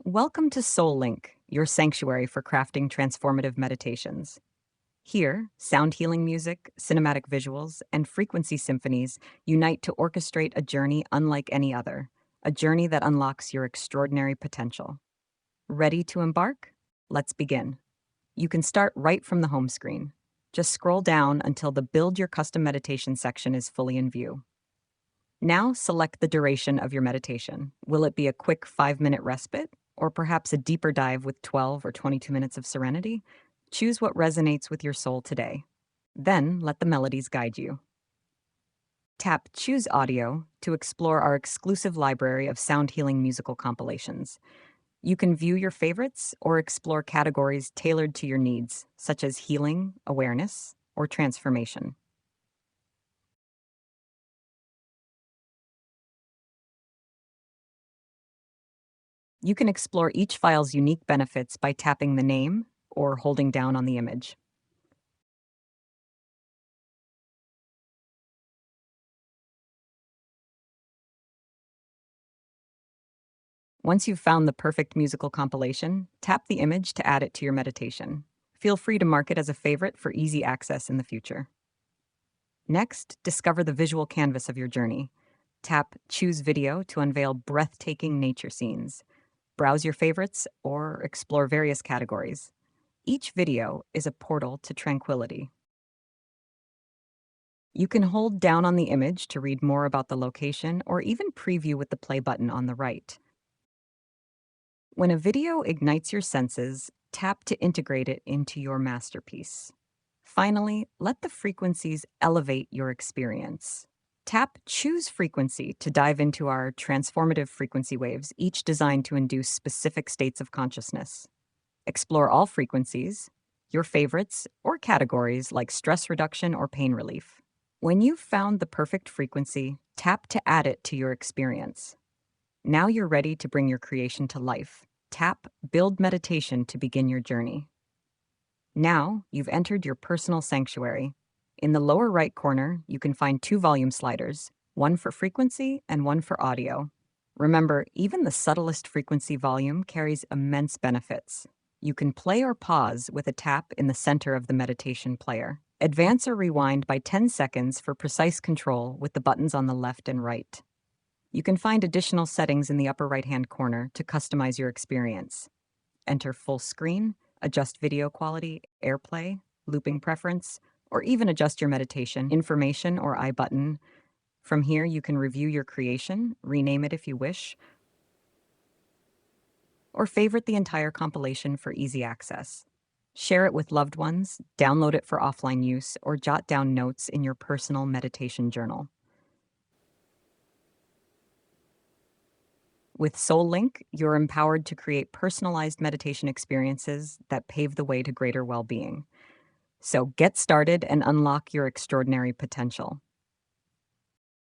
Welcome to SoulLink, your sanctuary for crafting transformative meditations. Here, sound healing music, cinematic visuals, and frequency symphonies unite to orchestrate a journey unlike any other, a journey that unlocks your extraordinary potential. Ready to embark? Let's begin. You can start right from the home screen. Just scroll down until the Build Your Custom Meditation section is fully in view. Now select the duration of your meditation. Will it be a quick 5-minute respite, or perhaps a deeper dive with 12 or 22 minutes of serenity? Choose what resonates with your soul today. Then let the melodies guide you. Tap Choose Audio to explore our exclusive library of sound healing musical compilations. You can view your favorites or explore categories tailored to your needs, such as healing, awareness, or transformation. You can explore each file's unique benefits by tapping the name or holding down on the image. Once you've found the perfect musical compilation, tap the image to add it to your meditation. Feel free to mark it as a favorite for easy access in the future. Next, discover the visual canvas of your journey. Tap Choose Video to unveil breathtaking nature scenes. Browse your favorites or explore various categories. Each video is a portal to tranquility. You can hold down on the image to read more about the location or even preview with the play button on the right. When a video ignites your senses, tap to integrate it into your masterpiece. Finally, let the frequencies elevate your experience. Tap Choose Frequency to dive into our transformative frequency waves, each designed to induce specific states of consciousness. Explore all frequencies, your favorites, or categories like stress reduction or pain relief. When you've found the perfect frequency, tap to add it to your experience. Now you're ready to bring your creation to life. Tap Build Meditation to begin your journey. Now you've entered your personal sanctuary. In the lower right corner, you can find 2 volume sliders, one for frequency and one for audio. Remember, even the subtlest frequency volume carries immense benefits. You can play or pause with a tap in the center of the meditation player. Advance or rewind by 10 seconds for precise control with the buttons on the left and right. You can find additional settings in the upper right-hand corner to customize your experience. Enter full screen, adjust video quality, AirPlay, looping preference, or even adjust your meditation, information, or I button. From here, you can review your creation, rename it if you wish, or favorite the entire compilation for easy access. Share it with loved ones, download it for offline use, or jot down notes in your personal meditation journal. With SoulLink, you're empowered to create personalized meditation experiences that pave the way to greater well-being. So get started and unlock your extraordinary potential.